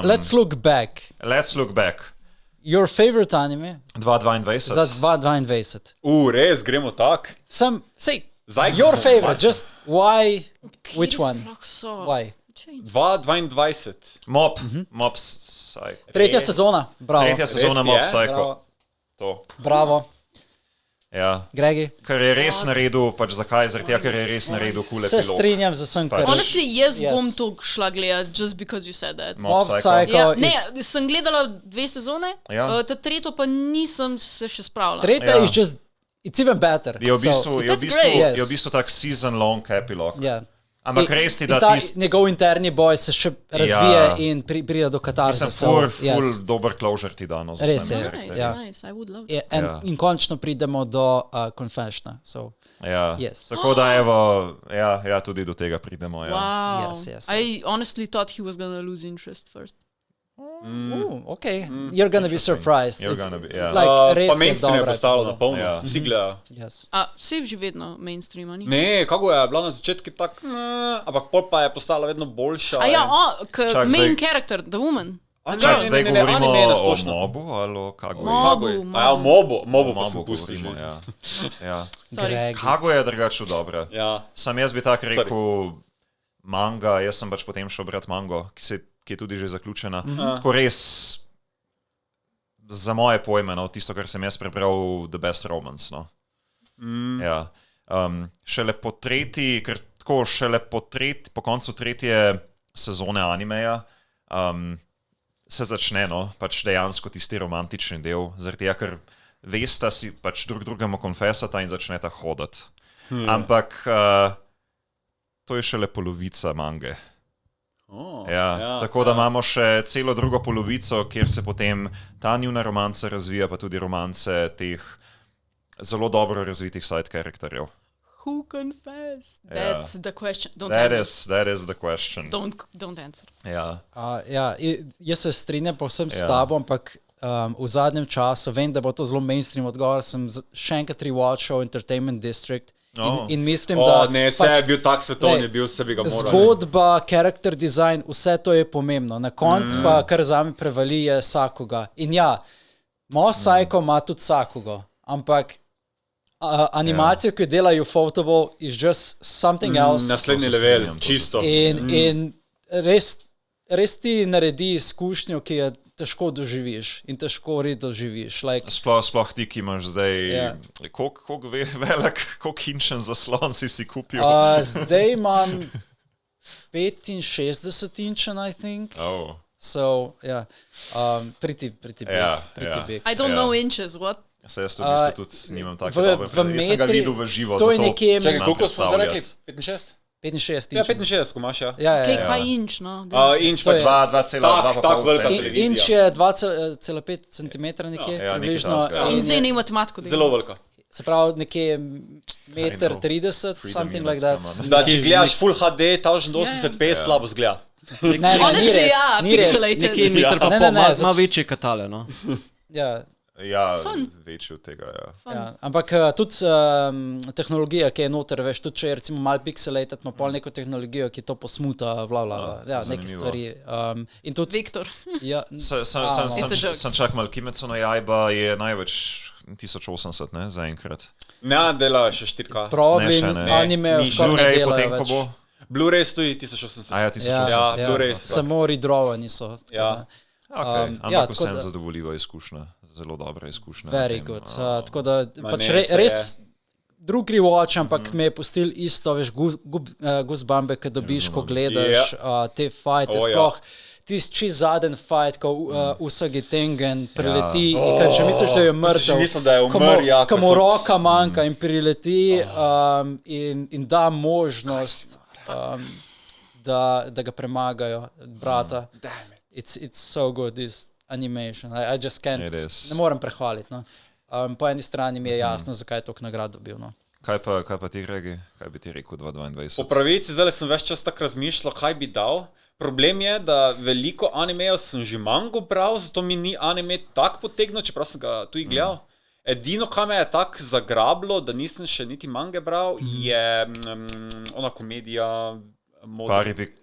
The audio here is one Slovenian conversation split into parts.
let's look back. Let's look back. Your favorite anime 2022. za 2022. Res, gremo tak. Your favorite, just why, which one? Why? 2022. Mob Psycho. Tretja sezona, bravo. Tretja sezona Res Mob je? Psycho. To. Bravo. Ja. Gregi? Ker je res naredil, pač zakaj? Zaradi tega, ker je res naredil kule Se epilog. strinjam z vsem, kar Honestly, jaz Yes. bom to šla gledat, just because you said that. Mob Mob Psycho. Psycho. Ja, sem gledala 2 sezone, Ja. ta tretjo pa nisem se še spravila. Tretja Ja. is just, it's even better. Je v bistvu, That's great. Yes. je v bistvu tak season long epilog. Ja. Ampak res ti, da ta tisti... njegov interni boj se še razvije in pride do katarze. Mislim, ful dober closure ti dano. Res je. Nice, Ja. nice, I would love Yeah, and Ja. in končno pridemo do confessiona. So, Ja. Yes. Tako da evo, ja, tudi do tega pridemo. Ja. Wow. Yes. I honestly thought he was gonna lose interest first. okay, you're gonna be surprised. You're gonna be, ja. Like, res Pa je mainstream je dobra postalo epizoda. na polno. Ja. Vsi gledajo. Yes. A, sej že vedno mainstreama, ni? Ne, kako je bila na začetku tak, ampak pol pa je postala vedno boljša. A ja, Čak, main zdaj- character, the woman. Čak, zdaj govorimo anime na o splošno. mobu ali o Kaguji? Mobu. A ja, mobo pa sem Mobu pustil že. govorimo, ja. Ja. Sorry. Greg. Kaguja je drugače dobra. Ja. Sam jaz bi tako rekel manga, jaz sem pač potem šel brati mango, ki je tudi že zaključena. Tako res, za moje pojme, no, tisto, kar sem jaz prebral, the best romance. No. Ja. Šele po tretji, ker tako šele po koncu tretje sezone animeja se začne, no, pač dejansko tisti romantični del, zaradi tega, ker vesta si pač drugemu konfesata in začneta hoditi. Ampak to je šele polovica mange. Ja, tako da imamo še celo drugo polovico, kjer se potem ta njuna romanca razvija, pa tudi romance teh zelo dobro razvitih side karakterjev. Who confessed? Ja. That's the question. Don't That answer. is the question. Don't answer. Ja. Ja, jaz se strinjam povsem s Ja. tabo, ampak v zadnjem času, vem, da bo to zelo mainstream odgovor, sem še enkrat rewatchal Entertainment District in mislim, da Ne, se je bil tak svetovni, bil se bi ga moral. zgodba, character design, vse to je pomembno. Na koncu pa, kar zame prevali, je Sakuga. In ja, Mob Psycho ima tudi Sakugo, ampak animacija, ki jo delajo Ufotable, is just something else. Naslednji To se level, strinjam, to se čisto. In res ti naredi izkušnjo, ki jo težko doživiš in težko doživiš. Like, Sploh ti, ki imaš zdaj, Ja. koliko velik, koliko hinčen zaslon si kupil. zdaj imam 65 inčen, I think. Oh. So, yeah, pretty big. Ja, pretty ja. big. I don't know inches, what? Se jaz v bistvu tudi nimam tako v dobre predstave. Jaz sem ga metri- videl v živo, to je zato nekje- znam Čakaj, koliko smo zdaj rekli? predstavljati. 65? 65 Ja, inčen. 65, ko imaš, ja. Ja, Kaj, ja. kaj inč, no? Inč To pač je- 2,2 tak velika cm. televizija. Inč je 2,5 cm nekje, Ja, nekaj približno. takega. In in zdaj je- ne matematiko. zelo velika. Se pravi, nekje meter know. 30, Freedom something units, like that. come on. Da, če gledaš Full HD, 1080p, Ja. slabo zgleda. Ne, ni Honestly, res, ja, ni res. pixelated. Nekje meter pa Ne, pol, ne, ima večje katale, no. Ja, Ja, večji od tega, ja. ja. Ampak tudi tehnologija, ki je noter, veš, tudi če je recimo malo pixelated, ima pol neko tehnologijo, ki to posmuta, bla, bla, bla. Ja, neke zanimivo. stvari. In tudi, Viktor. ja, It's a joke. Sem čak mal, Kimetsu no Yaiba je največ 1080, ne, zaenkrat. Ne, dela še 4K. probably Ne, še ne. anime Ni skoraj ne Blu-ray delajo potem, ko več. bo. Blu-ray stoji 1080. A ja, 1080. Ja, Ja, Blu-ray ja. so Samo redrovani so. tako Ja. da. Okay. ja, Ampak tako vsem da- zadovoljiva izkušnja, zelo dobra izkušnja. Very na tem. good. Tako da pač ne, se res drug rewatch, ampak me je pustil isto, veš, goosebumpe, ki dobiš, ko gledaš te fajte. O, ja. Sploh tisti čist zadnji fight, ko Usagi Tengen prileti in kad še misliš, da je mrtev. še mislil, da je umrl, ja, Ko ko mu so- roka manjka in prileti in da možnost, da ga premagajo, brata. It's so good, this animation. I just can't, It is. ne morem prehvaliti. No. Po eni strani mi je jasno, zakaj je toliko nagrad dobil. No. Kaj pa ti, Gregi? Kaj bi ti rekel 2022? Po pravici, zdaj sem več čas tako razmišljal, kaj bi dal. Problem je, da veliko animejev sem že mango bral, zato mi ni anime tak potegnil, čeprav sem ga tudi gledal. Edino, kar me je tako zagrablo, da nisem še niti mange bral, je ona komedija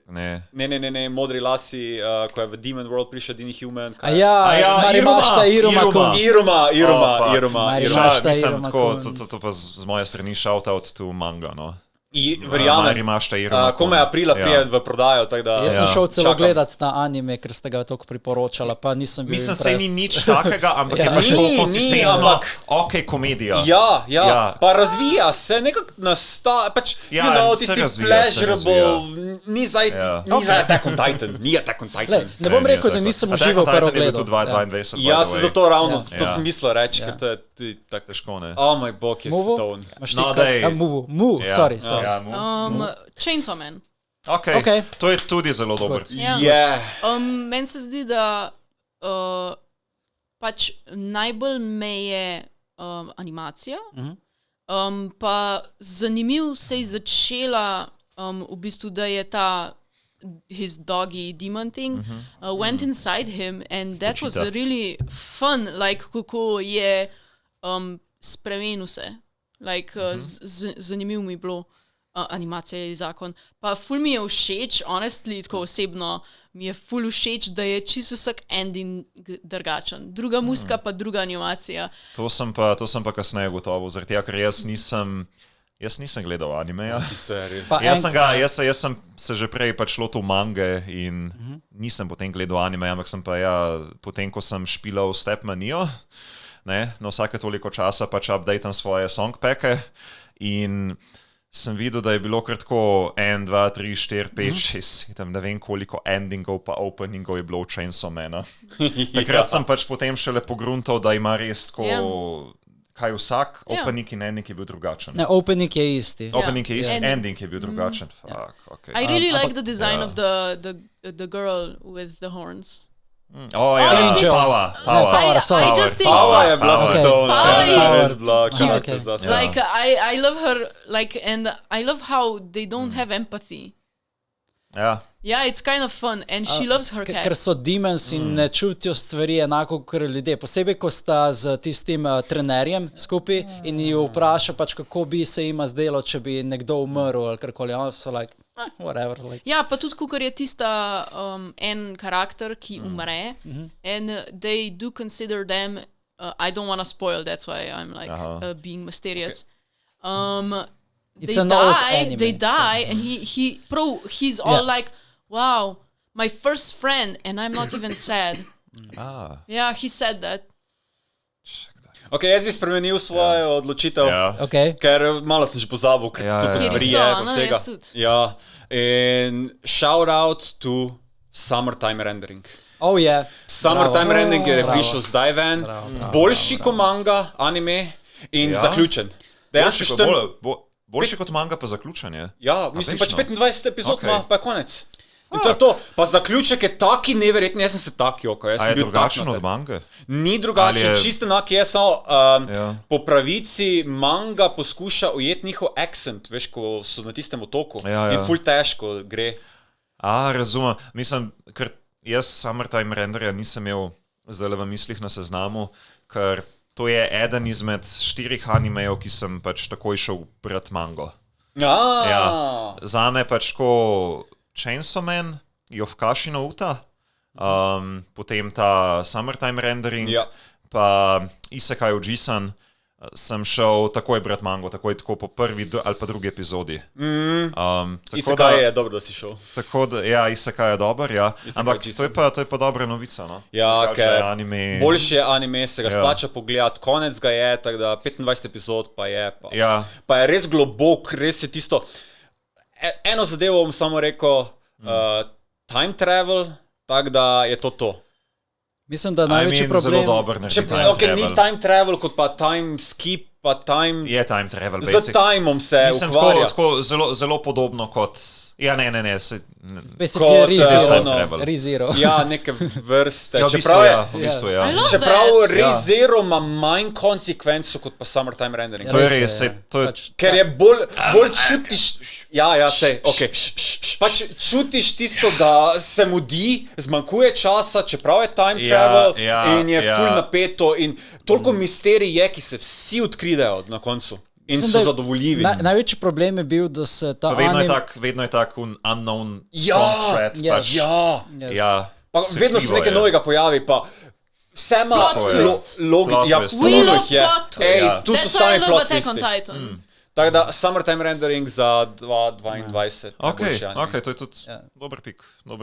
Ne. Ne, modri lasi, ko je v Demon World prišel Dini Human. Iruma. Mislim, tako, to pa z moje strani shout-out to manga, no. Verjamem, kome aprila prije v prodajo, tako da... Jaz sem šel celo gledat na anime, ker ste ga toliko priporočala, pa nisem bil Mislim, impressed. se ni nič takega, ampak je pač bolj konsistentno, komedija. Ja, pa razvija se, nekako nastaja, pač, tisti pleasurable, ni zdaj Attack on Titan, Ne bom rekel, da nisem užival prvo gledal. Ja, se zato ravno, to sem mislil reči, ker to je tudi tako težko, ne? Oh moj bog, je svetovn. Sorry. Chainsaw Man. Okay. To je tudi zelo dober. Meni se zdi, da pač najbolj me je animacija, pa zanimiv se je začela v bistvu, da je ta his doggy demon thing went inside him and that was really fun, like kako je spremenil se. Like, zanimiv mi je bilo, animacija je zakon. Pa ful mi je všeč, honestly, tako osebno, mi je ful všeč, da je čisto vsak ending drugačen. Druga muzika, pa druga animacija. To sem pa kasneje gotovo, zaradi tega, ker jaz nisem gledal animeja. Jaz sem se že prej pač lotil mange in nisem potem gledal animeja, ampak sem pa potem, ko sem špilal Stepmanijo, na vsake toliko časa pač updateam svoje songpacke in sem videl, da je bilo kar tako 1, 2, 3, 4, 5, 6, ne vem koliko endingov pa openingov je bilo v Chainsaw Mana. Takrat sem pač potem šele pogruntal, da ima res tako, kaj vsak, opening in ending je bil drugačen. Ne, opening je isti. Opening je isti, ending je bil drugačen. I really like the design of the girl with the horns. Power. I just think Power je bila svetovna. Like, I love her, like, and I love how they don't have empathy. Yeah, it's kind of fun and she loves her cat. Ker so demons in ne čutijo stvari enako kot ljudje. Posebej, ko sta z tistim trenerjem skupaj in jo vpraša pač, kako bi se jima zdelo, če bi nekdo umrl ali karkoli. Oni so like, whatever. Like. Ja, pa tudi, kakor je tista en karakter, ki umre and they do consider them, I don't want to spoil, that's why I'm like being mysterious. It's an old anime. They die and he's all like, wow, my first friend, and I'm not even sad. Yeah, he said that. Ok, jaz bi spremenil svojo odločitev, ker malo sem že pozabil, ker to stvari je vsega. Ja, in shout out to Summertime Rendering. Oh yeah. Summertime Rendering je prišel zdaj ven, boljši kot manga, anime in zaključen. Boljši kot manga pa zaključen je. Ja, mislim pač 25 epizod ima, pa je konec. In to je to. Pa zaključek je taki neverjetni, jaz sem se taki oko. A je drugačen od mange? Ni drugačen, čisto enak je, samo po pravici manga poskuša ujeti njihov accent, veš, ko so na tistem otoku. In ful težko gre. Razumem. Mislim, ker jaz Summertime Renderja nisem imel zdaj v mislih na seznamu, ker to je eden izmed 4 animejev, ki sem pač takoj šel brat mango. Zame pač ko Chainsaw Man, Yofukashi no Uta, potem ta Summertime Rendering, pa Isekai Oji-san, sem šel takoj brat mango, takoj tako po prvi ali pa drugi epizodi. Isekai je dobro, da si šel. Tako da, Isekai je dober, ampak to je pa dobra novica, no? Ja, ker boljši je anime, se ga splača pogledati, konec ga je, tako da 25 epizod pa je, pa je res globok, res je tisto. Eno zadevo bom samo rekel, time travel, tako da je to. Mislim, da največji problem... Zelo dober narediti time travel. Ni time travel, kot pa time skip, pa time... Je time travel, basic. Z timeom se ukvarja. Tako zelo podobno kot... Ja, ne. Basically ReZero. Ja, neke vrste. Ja, v bistvu, ja. Čeprav ReZero ima manj konsekvenco kot pa Summertime Rendering. To je res. Ker je bolj čutiš... Ja, sej, ok. Pač čutiš tisto, da se mudi, zmanjkuje časa, čeprav je time travel in je ful napeto in toliko misterij je, ki se vsi odkridejo na koncu. In so zadovoljivi. Največji problem je bil, da se ta vedno je tak unknown threat. Pa vedno se nekaj novega pojavi, pa vse ima logiko. Ja, puno jih je. Tu so sami plot twisti. Tako da, Summertime Rendering za 2022. Ok, to je tudi dober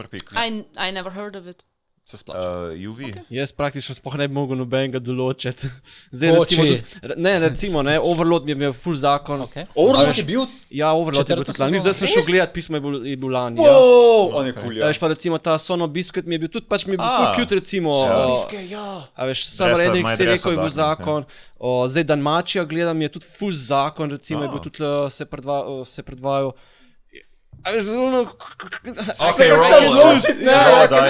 pik. I never heard of it. Se splača. UV. Jaz praktično sploh ne bi mogel nobenega določiti. Zdaj, recimo, Overlord mi je bil full zakon. Overlord je bil? Ja, Overlord je bil tudi lani. Zdaj sem šel gledat, pismo je bil lani. On je cool, ja. Veš pa recimo ta Sono Biscuit mi je bil tudi, pač mi je bil full cute, recimo. A veš, Summer Ending si rekel, je bil zakon. Zdaj Danmačija gledam, je tudi full zakon, recimo, je bil tudi se predvajal. I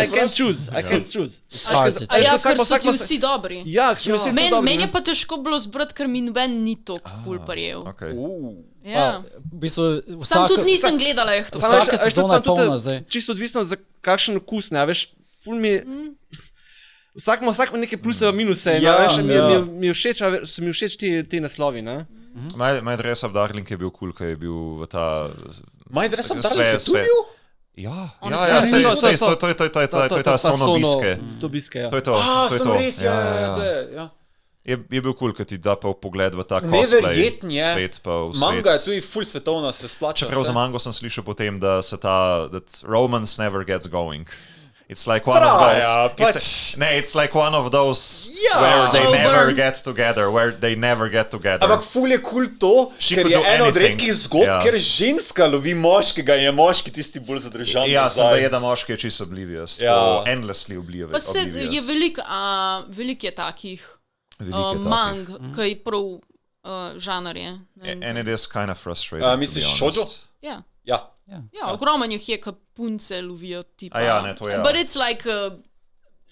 can't choose. So vsi dobri. Meni je pa težko bilo zbrati, ker mi noben ni toliko ful prijel. Sam tudi nisem gledala jih to. Vsaka sezona je polna zdaj. Čisto odvisno za kakšen okus, ne, veš, ful mi... Vsak ima neke pluse in minuse, so mi všeč ti naslovi, ne? My Dress Up Darling je bil cool, ko je bil v ta... My Dress Up Darling je tu bil? Ja, to je ta Sono Biske. To Biske, ja. To je to. Sem res, ja. Je bil cool, ko ti da pa pogled v ta cosplay svet. Manga je tudi full svetovna, se splača. Čeprav za mango sem slišal potem, da se that romance never gets going. It's like one of those. It's like one of those where they never get together. Ampak ful je cool to, ker je ena od redkih zgodb, ker ženska lovi moškega in je moški tisti bolj zadržan. Ja, sem da moški je čisto oblivious. Endlessly oblivious. Pa se je veliko je takih mang, ki je prav žanr je. And it is kind of frustrating. Misliš shoujo? Ja. Ja, ogromno jih je, ki punce lovijo tipa. To je. But it's like...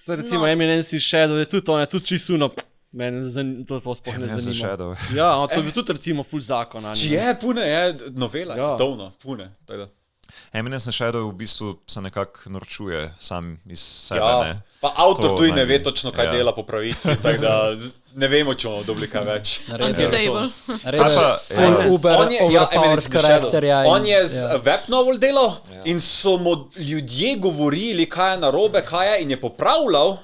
recimo Eminence Shadow je tudi čisuno. Mene to sploh ne zanima. Ja, to je tudi recimo full zakon. Če je, pune je novela, svetovna, pune. Eminence Shadow v bistvu se nekako norčuje sam iz sebe, ne? Pa avtor tudi ne ve točno, kaj dela po pravici, tako da ne vemo, če bomo dobili kaj več. Unstable. On je z web novel delal in so mu ljudje govorili, kaj je narobe, kaj je, in je popravljal.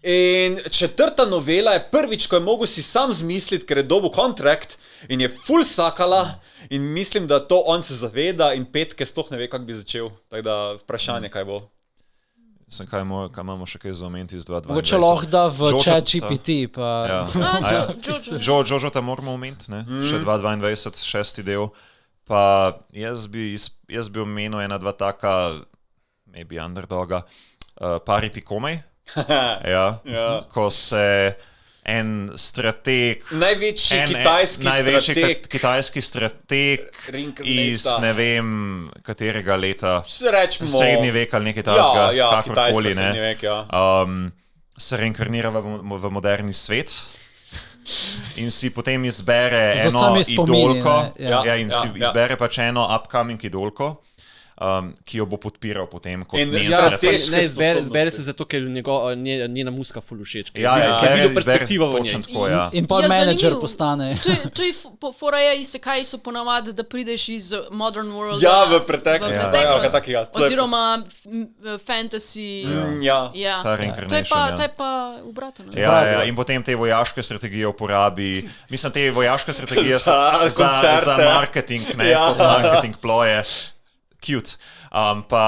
In 4. novela je prvič, ko je mogel si sam zmisliti, ker je dobil kontrakt in je full sakala. In mislim, da to on se zaveda in petke sploh ne ve, kako bi začel. Tako da vprašanje, kaj bo. Kaj imamo še kaj za omenti iz 2022? Mogoče lahko da v ChatGPT. Jojo ta moramo omenti, še 2022, 6. del. Pa jaz bi omenil ena dva taka, maybe underdoga, Pari Pikomej. Ko se... En strateg, največji kitajski strateg iz ne vem katerega leta, srednji vek ali nekaj takega, kakorkoli, se reinkarnira v moderni svet in si potem izbere eno idolko, in si izbere pač eno upcoming idolko, ki jo bo podpiral potem kot njen strateg. Zbere se zato, ker njena muska ful všeč. Izbere perspektivo v njej. In pa menedžer postane. To je fora kaj so ponavadi, da prideš iz Modern World v preteklost. Oziroma fantasy. Ta reincarnation. To je pa obratno. In potem te vojaške strategije uporabi. Mislim, te vojaške strategije za marketing, kot marketing ploje. Cute. Pa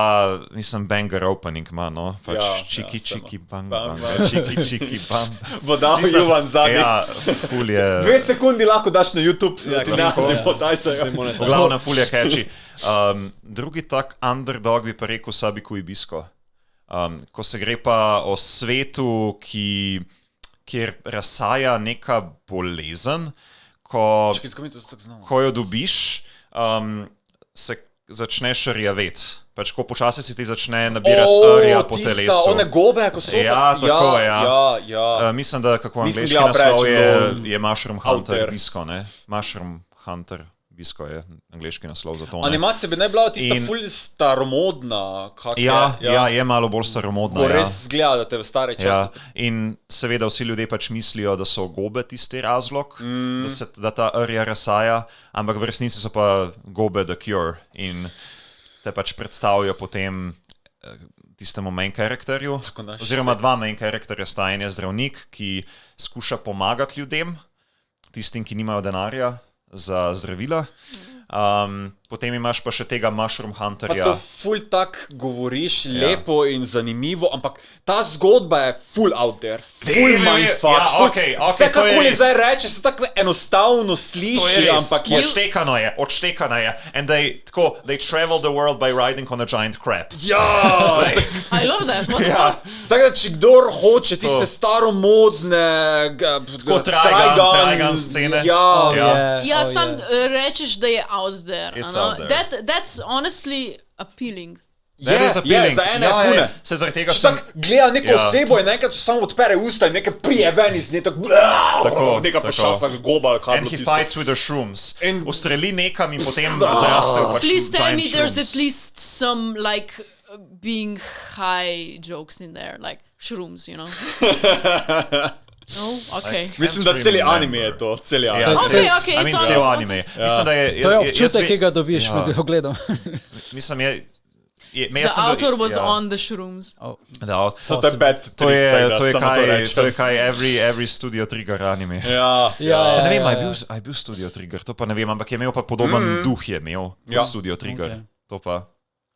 nisem banger opening, no. Čiki bang. Vodal Juvan zadnji. Ful je... 2 sekundi lahko daš na YouTube, ti ne podaj se. V glavnem ful je catchy. Drugi tak underdog bi pa rekel Sabiku Ibisko. Ko se gre pa o svetu, kjer razsaja neka bolezen, ko jo dobiš, se začneš rjaveti. Pač ko počasi si ti začne nabirati rja po telesu. One gobe, ko so... Ja, tako je, Mislim, da kako angliški naslov je Mushroom Hunter Bisko, ne? Mushroom Hunter Visko je angleški naslov za to. Animacija bi ne bila tista ful staromodna. Je malo bolj staromodna. Ko res zgleda, da te v stare čase. Ja. In seveda vsi ljudje pač mislijo, da so gobe tisti razlog, da ta Arya razsaja, ampak v resnici so pa gobe the cure in te pač predstavijo potem tistemu main characterju. Oziroma dva main characterja sta, en je zdravnik, ki skuša pomagati ljudem, tistim, ki nimajo denarja za zdravila. Potem imaš pa še tega Mushroom Hunterja. Pa to ful tak govoriš, lepo in zanimivo, ampak ta zgodba je full out there, full mindfuck. Vse kakoli zdaj reče, se tako enostavno sliši, ampak je... Odštekano je. And they travel the world by riding on a giant crab. Ja! I love that, what the fuck? Tako da, če kdor hoče tiste staromodne Trigun scene. Ja, sam rečeš, da je out there. That's honestly appealing. That is appealing. Za ene pune. Se zaradi tega sem... gleda neko osebo in nekaj samo odpere usta in nekaj prije ven iz nje, neka pošasna goba. And he fights with the shrooms. Ustreli nekam in potem zrastejo pač Please tell me there's shrooms. at least some, like, being high jokes in there, like shrooms, you know? No? Okay. Mislim, da celi anime je to. Celi anime. Okay, I mean, cel anime. Mislim, da je... To je občutek, ki ga dobiš med ogledom. Mislim, The author was on the shrooms. So te bad to je kaj every Studio Trigger anime. Se ne vem, a je bil Studio Trigger, to pa ne vem, ampak je imel pa podoben duh je imel Studio Trigger. To pa...